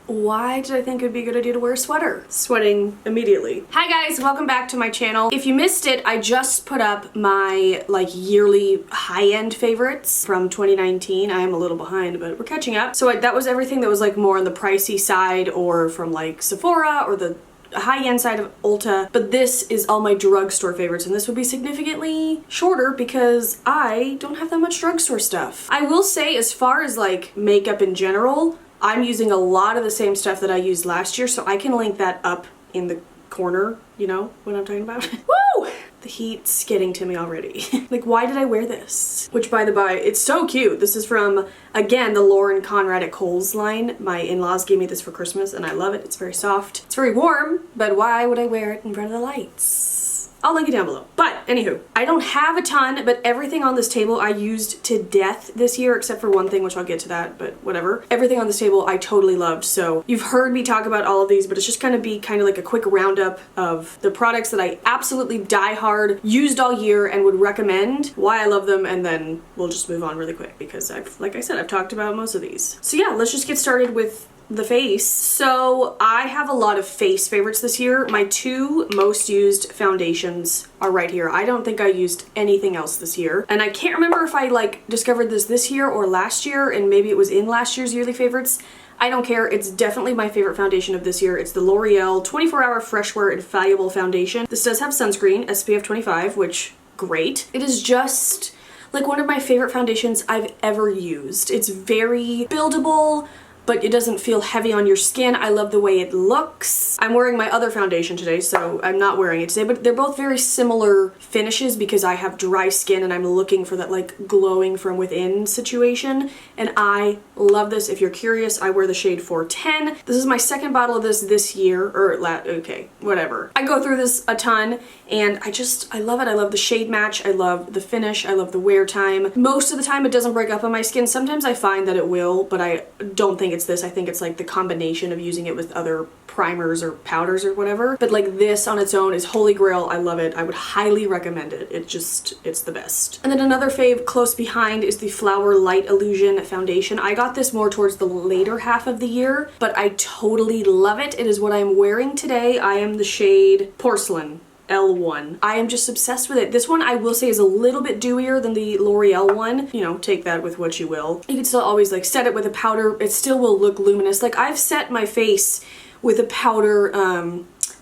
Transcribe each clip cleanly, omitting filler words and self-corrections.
why did I think it would be a good idea to wear a sweater? Sweating immediately. Hi guys, welcome back to my channel. If you missed it, I just put up my like yearly high-end favorites from 2019. I am a little behind, but we're catching up. So that was everything that was like more on the pricey side or from like Sephora or the high-end side of Ulta, but this is all my drugstore favorites, and this would be significantly shorter because I don't have that much drugstore stuff. I will say, as far as like makeup in general, I'm using a lot of the same stuff that I used last year, so I can link that up in the corner, you know what I'm talking about? Woo! The heat's getting to me already. Like, why did I wear this? Which, by the by, it's so cute. This is from, again, the Lauren Conrad at Kohl's line. My in-laws gave me this for Christmas, and I love it. It's very soft. It's very warm, but why would I wear it in front of the lights? I'll link it down below. But anywho, I don't have a ton, but everything on this table I used to death this year, except for one thing, which I'll get to that, but whatever. Everything on this table I totally loved. So you've heard me talk about all of these, but it's just gonna be kind of like a quick roundup of the products that I absolutely die hard, used all year, and would recommend, why I love them, and then we'll just move on really quick because like I said, I've talked about most of these. So yeah, let's just get started with the face. So I have a lot of face favorites this year. My two most used foundations are right here. I don't think I used anything else this year, and I can't remember if I like discovered this year or last year, and maybe it was in last year's yearly favorites. I don't care. It's definitely my favorite foundation of this year. It's the L'Oreal 24-Hour Fresh Wear Infallible Foundation. This does have sunscreen, SPF 25, which great. It is just like one of my favorite foundations I've ever used. It's very buildable, but it doesn't feel heavy on your skin. I love the way it looks. I'm wearing my other foundation today, so I'm not wearing it today, but they're both very similar finishes because I have dry skin and I'm looking for that like glowing from within situation, and I love this. If you're curious, I wear the shade 410. This is my second bottle of this year, or okay, whatever. I go through this a ton, and I love it. I love the shade match. I love the finish. I love the wear time. Most of the time it doesn't break up on my skin. Sometimes I find that it will, but I don't think it's this. I think it's like the combination of using it with other primers or powders or whatever. But like this on its own is holy grail. I love it. I would highly recommend it. It's the best. And then another fave close behind is the Flower Light Illusion Foundation. I got this more towards the later half of the year, but I totally love it. It is what I'm wearing today. I am the shade Porcelain L1. I am just obsessed with it. This one I will say is a little bit dewier than the L'Oreal one. You know, take that with what you will. You can still always like set it with a powder. It still will look luminous. Like I've set my face with a powder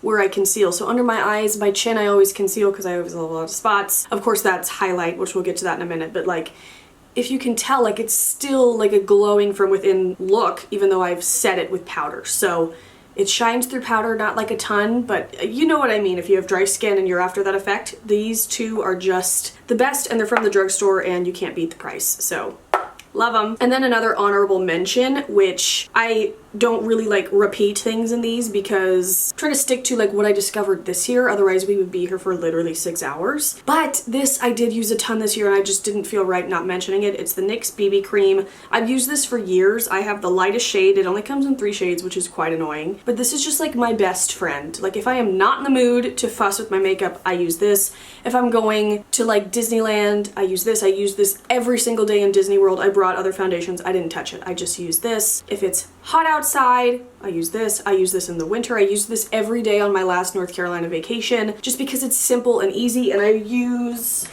where I conceal. So under my eyes, my chin I always conceal because I always have a lot of spots. Of course that's highlight, which we'll get to that in a minute, but like if you can tell, like it's still like a glowing from within look even though I've set it with powder. So it shines through powder, not like a ton, but you know what I mean. If you have dry skin and you're after that effect, these two are just the best, and they're from the drugstore and you can't beat the price. So love them. And then another honorable mention, which I don't really like repeat things in these because I'm trying to stick to like what I discovered this year, otherwise we would be here for literally 6 hours. But this I did use a ton this year and I just didn't feel right not mentioning it. It's the NYX BB cream. I've used this for years. I have the lightest shade. It only comes in 3 shades, which is quite annoying, but this is just like my best friend. Like if I am not in the mood to fuss with my makeup, I use this. If I'm going to like Disneyland, I use this. I use this every single day in Disney World. I brought other foundations. I didn't touch it. I just use this. If it's hot outside, I use this. I use this in the winter. I used this every day on my last North Carolina vacation just because it's simple and easy, and I use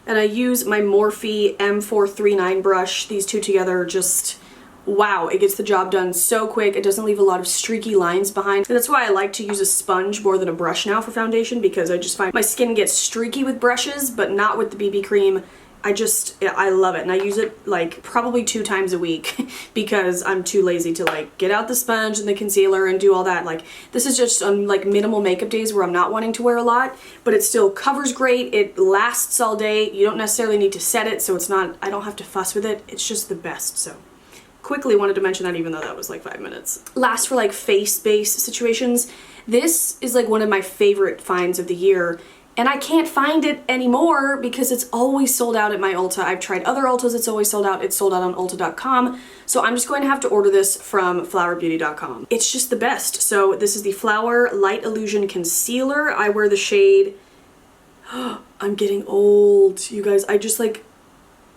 my Morphe M439 brush. These two together just, wow, it gets the job done so quick. It doesn't leave a lot of streaky lines behind. And that's why I like to use a sponge more than a brush now for foundation, because I just find my skin gets streaky with brushes, but not with the BB cream. I love it, and I use it like probably 2 times a week because I'm too lazy to like get out the sponge and the concealer and do all that. Like this is just on like minimal makeup days where I'm not wanting to wear a lot, but it still covers great. It lasts all day. You don't necessarily need to set it, so it's not, I don't have to fuss with it. It's just the best. So quickly wanted to mention that, even though that was like 5 minutes. Last, for like face-based situations, this is like one of my favorite finds of the year. And I can't find it anymore because it's always sold out at my Ulta. I've tried other Ultas, it's always sold out. It's sold out on Ulta.com. So I'm just going to have to order this from flowerbeauty.com. It's just the best. So this is the Flower Light Illusion Concealer. I wear the shade, I'm getting old, you guys. I just like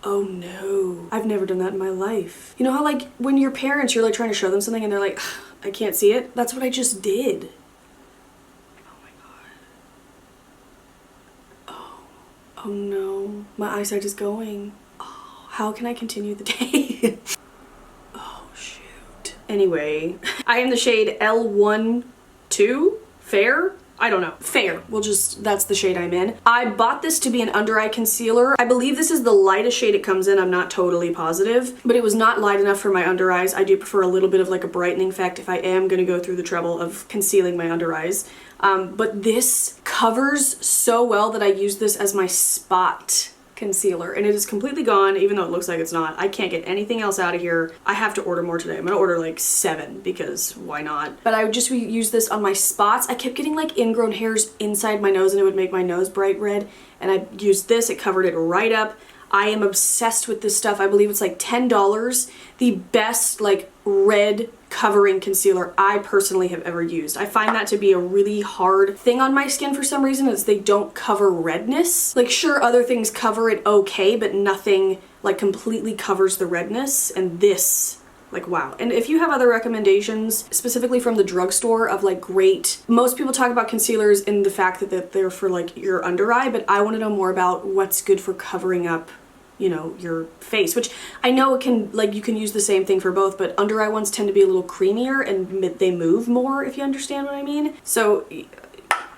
Oh no. I've never done that in my life. You know how like when your parents, you're like trying to show them something and they're like, I can't see it? That's what I just did. Oh my god. Oh no. My eyesight is going. Oh, how can I continue the day? Oh shoot. Anyway, I am the shade L12 Fair? I don't know. Fair. That's the shade I'm in. I bought this to be an under eye concealer. I believe this is the lightest shade it comes in. I'm not totally positive, but it was not light enough for my under eyes. I do prefer a little bit of like a brightening effect if I am gonna go through the trouble of concealing my under eyes. But this covers so well that I use this as my spot concealer, and it is completely gone, even though it looks like it's not. I can't get anything else out of here. I have to order more today. I'm gonna order like 7 because why not? But I would just use this on my spots. I kept getting like ingrown hairs inside my nose and it would make my nose bright red, and I used this. It covered it right up. I am obsessed with this stuff. I believe it's like $10. The best like red covering concealer I personally have ever used. I find that to be a really hard thing on my skin for some reason, is they don't cover redness. Like sure, other things cover it okay, but nothing like completely covers the redness, and this, like wow. And if you have other recommendations, specifically from the drugstore of like great, most people talk about concealers in the fact that they're for like your under eye, but I want to know more about what's good for covering up, you know, your face, which I know it can, like you can use the same thing for both, but under eye ones tend to be a little creamier and they move more, if you understand what I mean. So,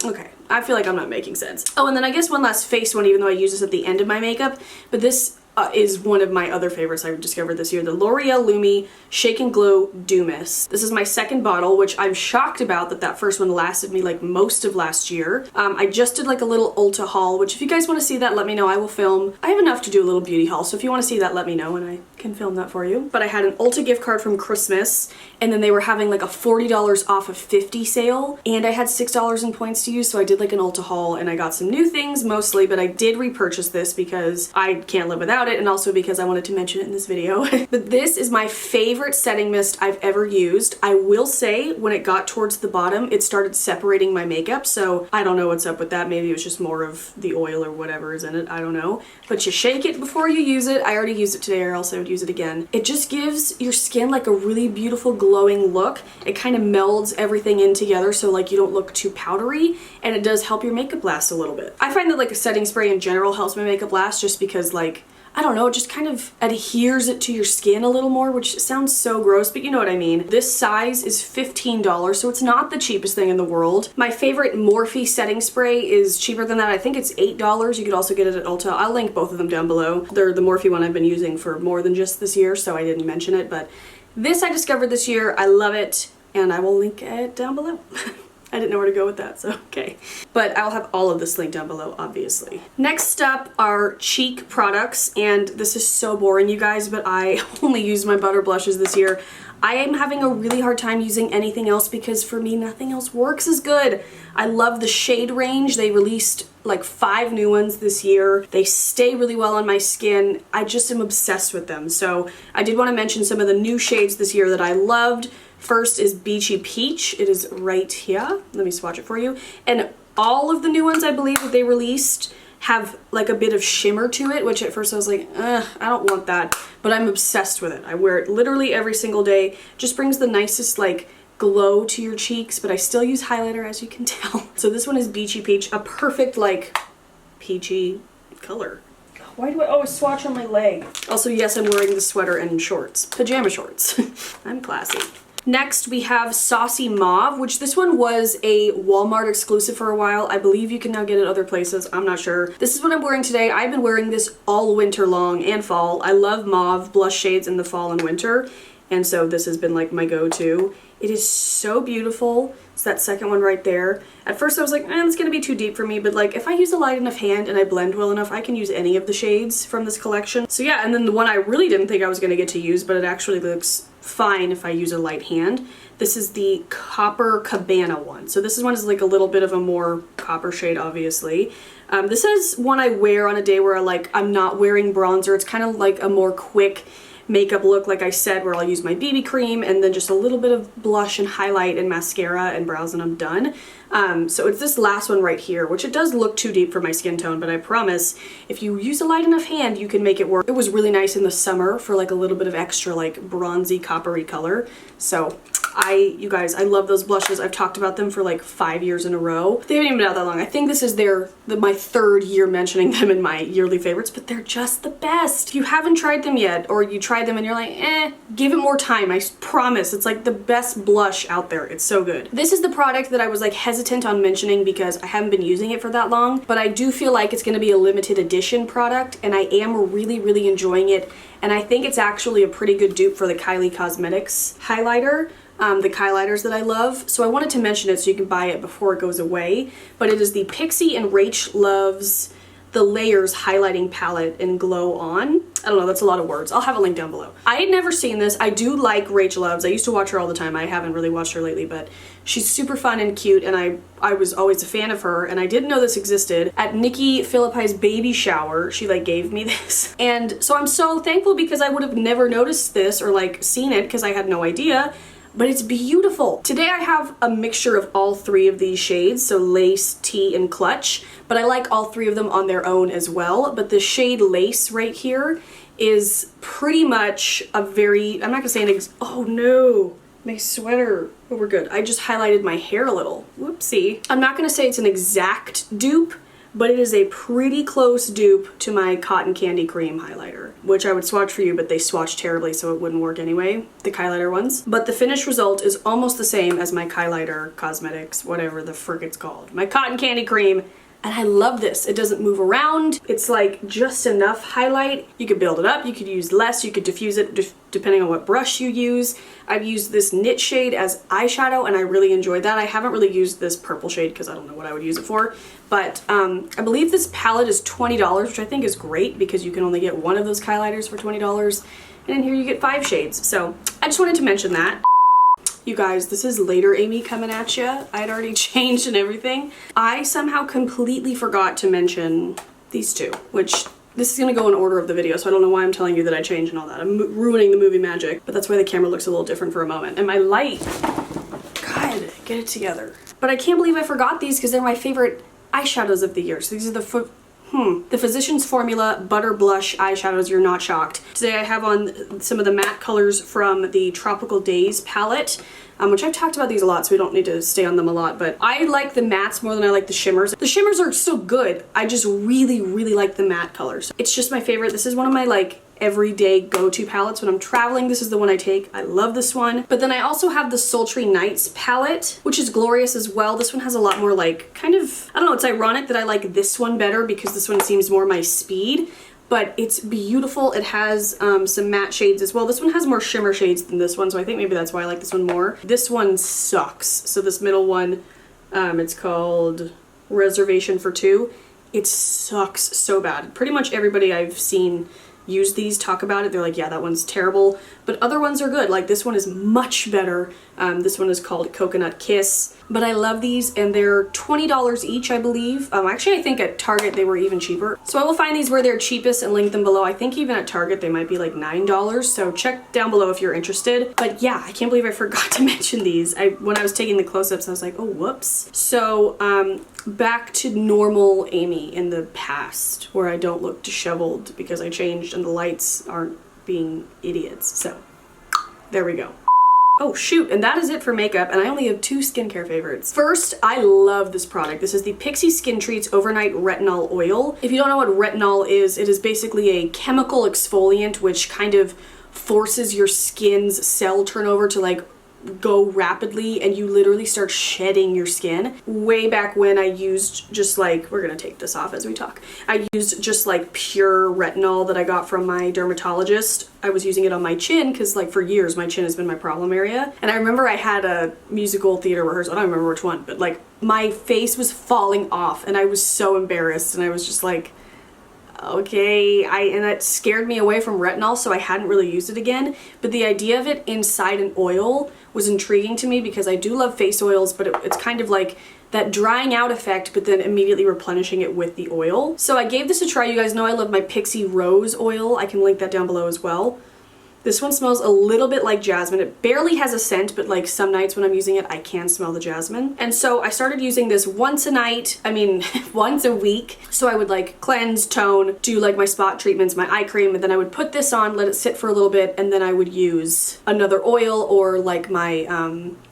okay, I feel like I'm not making sense. Oh, and then I guess one last face one, even though I use this at the end of my makeup, but this is one of my other favorites I discovered this year, the L'Oreal Lumi Shake and Glow Dew Mist. This is my second bottle, which I'm shocked about that first one lasted me like most of last year. I just did like a little Ulta haul, which if you guys want to see that, let me know. I will film. I have enough to do a little beauty haul, so if you want to see that, let me know and I can film that for you. But I had an Ulta gift card from Christmas, and then they were having like a $40 off of 50 sale, and I had $6 in points to use, so I did like an Ulta haul and I got some new things mostly, but I did repurchase this because I can't live without it, and also because I wanted to mention it in this video. But this is my favorite setting mist I've ever used. I will say when it got towards the bottom, it started separating my makeup, so I don't know what's up with that. Maybe it was just more of the oil or whatever is in it, I don't know. But you shake it before you use it. I already used it today, or else I would use it again. It just gives your skin like a really beautiful glowing look. It kind of melds everything in together so like you don't look too powdery, and it does help your makeup last a little bit. I find that like a setting spray in general helps my makeup last, just because like, I don't know, it just kind of adheres it to your skin a little more, which sounds so gross, but you know what I mean. This size is $15, so it's not the cheapest thing in the world. My favorite Morphe setting spray is cheaper than that. I think it's $8. You could also get it at Ulta. I'll link both of them down below. They're the Morphe one I've been using for more than just this year, so I didn't mention it, but this I discovered this year. I love it, and I will link it down below. I didn't know where to go with that, so okay. But I'll have all of this linked down below, obviously. Next up are cheek products, and this is so boring, you guys, but I only used my butter blushes this year. I am having a really hard time using anything else because for me, nothing else works as good. I love the shade range. They released like 5 new ones this year. They stay really well on my skin. I just am obsessed with them. So I did want to mention some of the new shades this year that I loved. First is Beachy Peach. It is right here. Let me swatch it for you. And all of the new ones I believe that they released have like a bit of shimmer to it, which at first I was like, I don't want that, but I'm obsessed with it. I wear it literally every single day. Just brings the nicest like glow to your cheeks, but I still use highlighter, as you can tell. So this one is Beachy Peach, a perfect like peachy color. Why do I always swatch on my leg? Also, yes, I'm wearing the sweater and shorts, pajama shorts. I'm classy. Next, we have Saucy Mauve, which this one was a Walmart exclusive for a while. I believe you can now get it other places. I'm not sure. This is what I'm wearing today. I've been wearing this all winter long and fall. I love mauve blush shades in the fall and winter, and so this has been like my go-to. It is so beautiful. It's that second one right there. At first I was like, it's gonna be too deep for me, but like if I use a light enough hand and I blend well enough, I can use any of the shades from this collection. So yeah, and then the one I really didn't think I was gonna get to use, but it actually looks fine if I use a light hand. This is the Copper Cabana one. So this one is like a little bit of a more copper shade, obviously. This is one I wear on a day where like I'm not wearing bronzer. It's kind of like a more quick makeup look, like I said, where I'll use my BB cream and then just a little bit of blush and highlight and mascara and brows, and I'm done. So it's this last one right here, which it does look too deep for my skin tone, but I promise if you use a light enough hand, you can make it work. It was really nice in the summer for like a little bit of extra like bronzy coppery color. So you guys, I love those blushes. I've talked about them for like 5 years in a row. They haven't even been out that long. I think this is my third year mentioning them in my yearly favorites, but they're just the best. If you haven't tried them yet, or you tried them and you're like, give it more time. I promise, it's like the best blush out there. It's so good. This is the product that I was like hesitant on mentioning because I haven't been using it for that long, but I do feel like it's gonna be a limited edition product, and I am really, really enjoying it. And I think it's actually a pretty good dupe for the Kylie Cosmetics highlighter. The highlighters that I love. So I wanted to mention it so you can buy it before it goes away. But it is the Pixie and Rach Loves the Layers Highlighting Palette in Glow On. I don't know, that's a lot of words. I'll have a link down below. I had never seen this. I do like Rach Loves. I used to watch her all the time. I haven't really watched her lately, but she's super fun and cute, and I was always a fan of her, and I didn't know this existed. At Nikki Phillippi's baby shower, she like gave me this. And so I'm so thankful because I would have never noticed this or like seen it because I had no idea. But it's beautiful. Today I have a mixture of all three of these shades, so Lace, Tea, and Clutch, but I like all three of them on their own as well. But the shade Lace right here is pretty much a very, I'm not gonna say oh no, my sweater. Oh, we're good. I just highlighted my hair a little. Whoopsie. I'm not gonna say it's an exact dupe, but it is a pretty close dupe to my Cotton Candy Cream highlighter, which I would swatch for you, but they swatch terribly, so it wouldn't work anyway, the highlighter ones. But the finished result is almost the same as my highlighter cosmetics, whatever the frick it's called. My Cotton Candy Cream, and I love this. It doesn't move around. It's like just enough highlight. You could build it up, you could use less, you could diffuse it depending on what brush you use. I've used this knit shade as eyeshadow, and I really enjoyed that. I haven't really used this purple shade because I don't know what I would use it for. But I believe this palette is $20, which I think is great because you can only get one of those highlighters for $20. And in here you get 5 shades. So I just wanted to mention that. You guys, this is later Amy coming at ya. I had already changed and everything. I somehow completely forgot to mention these two, which this is gonna go in order of the video, so I don't know why I'm telling you that I changed and all that. I'm ruining the movie magic, but that's why the camera looks a little different for a moment. And my light, God, get it together. But I can't believe I forgot these because they're my favorite eyeshadows of the year. So these are the Physicians Formula Butter Blush eyeshadows. You're not shocked. Today I have on some of the matte colors from the Tropical Days palette, which I've talked about these a lot, so we don't need to stay on them a lot, but I like the mattes more than I like the shimmers. The shimmers are still good. I just really, really like the matte colors. It's just my favorite. This is one of my like everyday go-to palettes when I'm traveling. This is the one I take. I love this one. But then I also have the Sultry Nights palette, which is glorious as well. This one has a lot more like kind of, I don't know, it's ironic that I like this one better because this one seems more my speed, but it's beautiful. It has some matte shades as well. This one has more shimmer shades than this one, so I think maybe that's why I like this one more. This one sucks. So this middle one, it's called Reservation for Two. It sucks so bad. Pretty much everybody I've seen use these talk about it. They're like, yeah, that one's terrible, but other ones are good. Like this one is much better. This one is called Coconut Kiss, but I love these, and they're $20 each, I believe. Actually, I think at Target they were even cheaper. So I will find these where they're cheapest and link them below. I think even at Target they might be like $9, so check down below if you're interested. But yeah, I can't believe I forgot to mention these. When I was taking the close-ups, I was like, oh, whoops. So back to normal Amy in the past, where I don't look disheveled because I changed and the lights aren't being idiots. So there we go. Oh shoot, and that is it for makeup, and I only have 2 skincare favorites. First, I love this product. This is the Pixie Skin Treats Overnight Retinol Oil. If you don't know what retinol is, it is basically a chemical exfoliant which kind of forces your skin's cell turnover to like go rapidly, and you literally start shedding your skin. Way back when I used just like, we're gonna take this off as we talk, I used just like pure retinol that I got from my dermatologist. I was using it on my chin because like for years my chin has been my problem area, and I remember I had a musical theater rehearsal, I don't remember which one, but like my face was falling off and I was so embarrassed, and I was just like, okay, and that scared me away from retinol, so I hadn't really used it again. But the idea of it inside an oil was intriguing to me because I do love face oils, but it's kind of like that drying out effect, but then immediately replenishing it with the oil. So I gave this a try. You guys know I love my Pixie Rose oil. I can link that down below as well. This one smells a little bit like jasmine. It barely has a scent, but like some nights when I'm using it, I can smell the jasmine. And so I started using this once a night, I mean, once a week. So I would like cleanse, tone, do like my spot treatments, my eye cream, and then I would put this on, let it sit for a little bit, and then I would use another oil or like my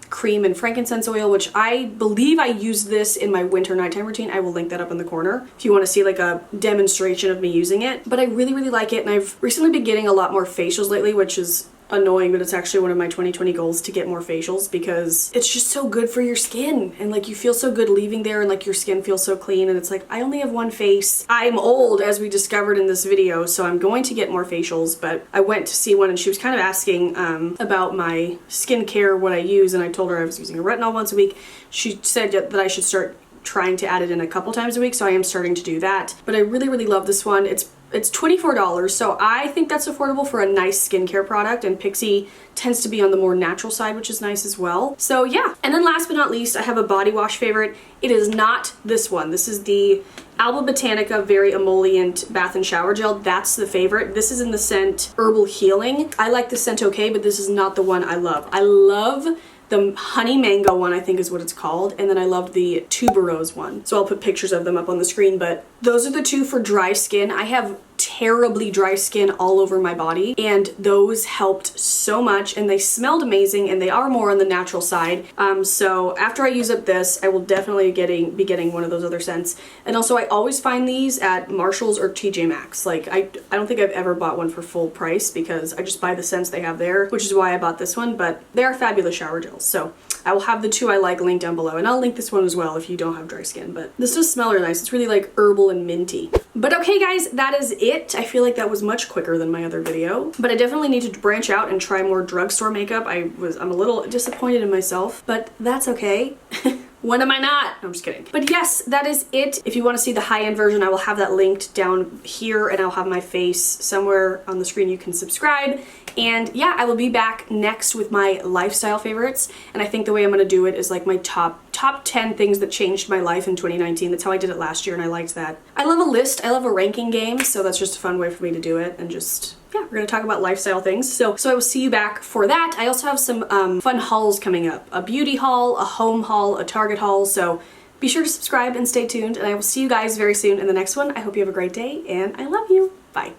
cream and frankincense oil, which I believe I used this in my winter nighttime routine. I will link that up in the corner if you want to see like a demonstration of me using it. But I really, really like it, and I've recently been getting a lot more facials lately, which is annoying, but it's actually one of my 2020 goals to get more facials because it's just so good for your skin, and like you feel so good leaving there, and like your skin feels so clean. And it's like, I only have one face. I'm old, as we discovered in this video, so I'm going to get more facials. But I went to see one and she was kind of asking about my skincare, what I use, and I told her I was using a retinol once a week. She said that I should start trying to add it in a couple times a week, so I am starting to do that. But I really, really love this one. It's $24, so I think that's affordable for a nice skincare product, and Pixi tends to be on the more natural side, which is nice as well. So yeah, and then last but not least, I have a body wash favorite. It is not this one. This is the Alba Botanica Very Emollient Bath and Shower Gel. That's the favorite. This is in the scent Herbal Healing. I like the scent okay, but this is not the one I love. I love the honey mango one, I think is what it's called, and then I loved the tuberose one. So I'll put pictures of them up on the screen, but those are the two for dry skin. I have terribly dry skin all over my body, and those helped so much, and they smelled amazing, and they are more on the natural side. So after I use up this, I will definitely be getting one of those other scents. And also I always find these at Marshall's or TJ Maxx. Like I don't think I've ever bought one for full price because I just buy the scents they have there, which is why I bought this one. But they are fabulous shower gels. So I will have the two I like linked down below, and I'll link this one as well if you don't have dry skin. But this does smell really nice. It's really like herbal and minty. But okay guys, that is it. I feel like that was much quicker than my other video, but I definitely need to branch out and try more drugstore makeup. I'm a little disappointed in myself, but that's okay. When am I not? No, I'm just kidding. But yes, that is it. If you want to see the high-end version, I will have that linked down here, and I'll have my face somewhere on the screen. You can subscribe. And yeah, I will be back next with my lifestyle favorites. And I think the way I'm going to do it is like my top 10 things that changed my life in 2019. That's how I did it last year, and I liked that. I love a list. I love a ranking game, so that's just a fun way for me to do it. And just, yeah, we're going to talk about lifestyle things. So I will see you back for that. I also have some fun hauls coming up. A beauty haul, a home haul, a Target haul. So be sure to subscribe and stay tuned, and I will see you guys very soon in the next one. I hope you have a great day, and I love you. Bye.